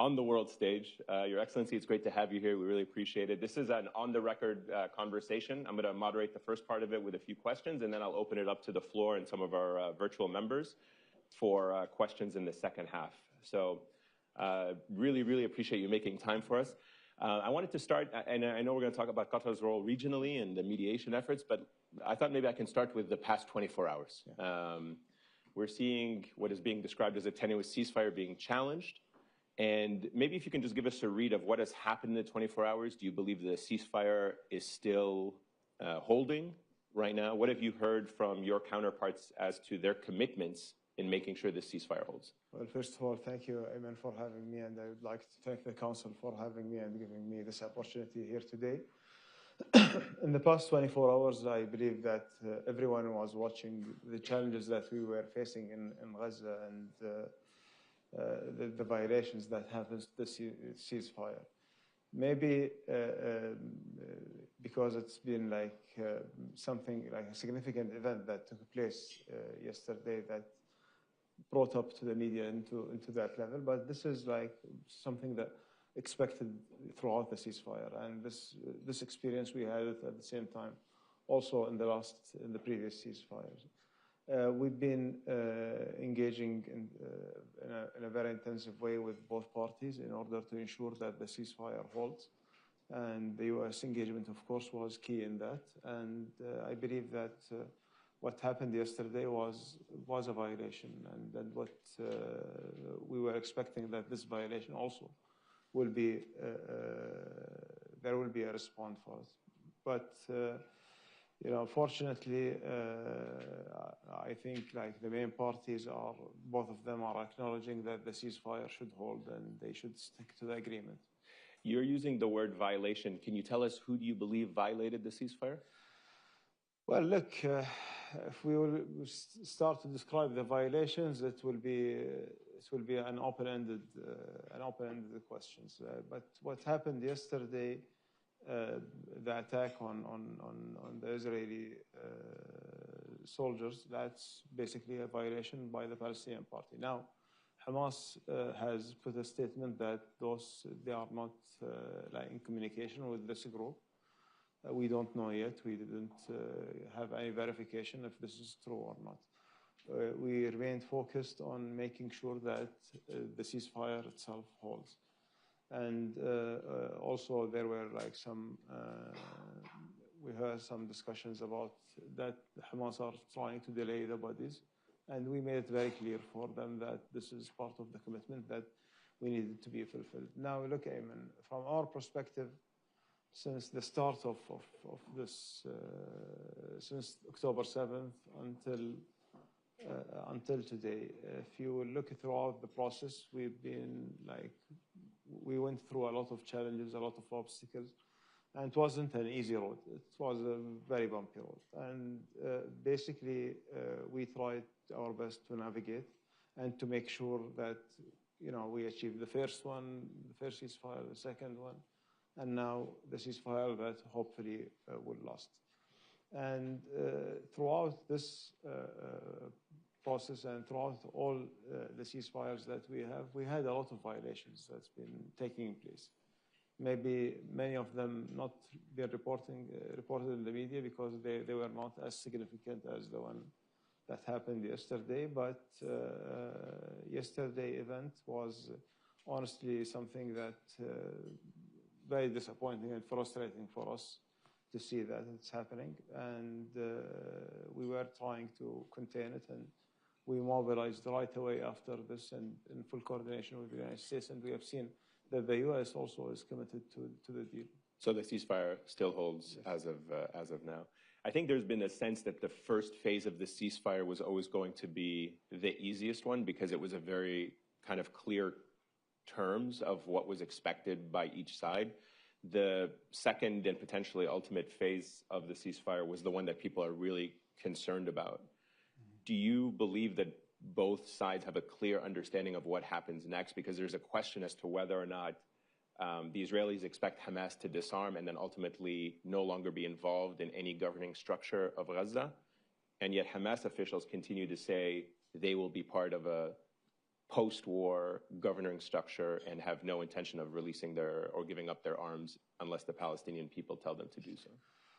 on the world stage. Your Excellency, it's great to have you here. We really appreciate it. This is an on-the-record conversation. I'm going to moderate the first part of it with a few questions, and then I'll open it up to the floor and some of our virtual members for questions in the second half. So really, really appreciate you making time for us. I wanted to start, and I know we're going to talk about Qatar's role regionally and the mediation efforts, but I thought maybe I can start with the past 24 hours. Yeah. We're seeing what is being described as a tenuous ceasefire being challenged. And maybe if you can just give us a read of what has happened in the 24 hours. Do you believe the ceasefire is still holding right now? What have you heard from your counterparts as to their commitments in making sure this ceasefire holds? Well, first of all, thank you, Ayman, for having me, and I would like to thank the Council for having me and giving me this opportunity here today. In the past 24 hours, I believe that everyone was watching the challenges that we were facing in Gaza and the violations that happened to the ceasefire. Maybe because it's been like something like a significant event that took place yesterday that brought up to the media into that level, but this is like something that expected throughout the ceasefire, and this experience we had it at the same time also in the previous ceasefires. We've been engaging in a very intensive way with both parties in order to ensure that the ceasefire holds, and the U.S. engagement, of course, was key in that. And I believe that what happened yesterday was a violation, and that what we were expecting, that this violation also will be there will be a response for us. But you know, fortunately, I think like the main parties are, both of them are acknowledging that the ceasefire should hold and they should stick to the agreement. You're using the word violation. Can you tell us who do you believe violated the ceasefire? Well, look, if we will start to describe the violations, it will be an open-ended questions. But what happened yesterday, the attack on the Israeli soldiers, that's basically a violation by the Palestinian party. Now, Hamas has put a statement that they are not like in communication with this group. We don't know yet. We didn't have any verification if this is true or not. We remained focused on making sure that the ceasefire itself holds. And also there were like we heard some discussions about that Hamas are trying to delay the bodies. And we made it very clear for them that this is part of the commitment that we needed to be fulfilled. Now, look, Ayman, from our perspective, since the start of this, since October 7th until today, if you will look throughout the process, we went through a lot of challenges, a lot of obstacles, and it wasn't an easy road. It was a very bumpy road. And basically, we tried our best to navigate and to make sure that, you know, we achieved the first one, the first ceasefire, the second one, and now the ceasefire that hopefully will last. And throughout this process and throughout all the ceasefires that we had a lot of violations that's been taking place. Maybe many of them not been reported in the media because they were not as significant as the one that happened yesterday. But yesterday event was honestly something that very disappointing and frustrating for us to see that it's happening. And we were trying to contain it, and we mobilized right away after this and in full coordination with the United States. And we have seen that the U.S. also is committed to the deal. So the ceasefire still holds, yes, as of now. I think there's been a sense that the first phase of the ceasefire was always going to be the easiest one because it was a very kind of clear terms of what was expected by each side. The second and potentially ultimate phase of the ceasefire was the one that people are really concerned about. Do you believe that both sides have a clear understanding of what happens next? Because there's a question as to whether or not the Israelis expect Hamas to disarm and then ultimately no longer be involved in any governing structure of Gaza. And yet Hamas officials continue to say they will be part of a post-war governing structure and have no intention of releasing or giving up their arms unless the Palestinian people tell them to do so.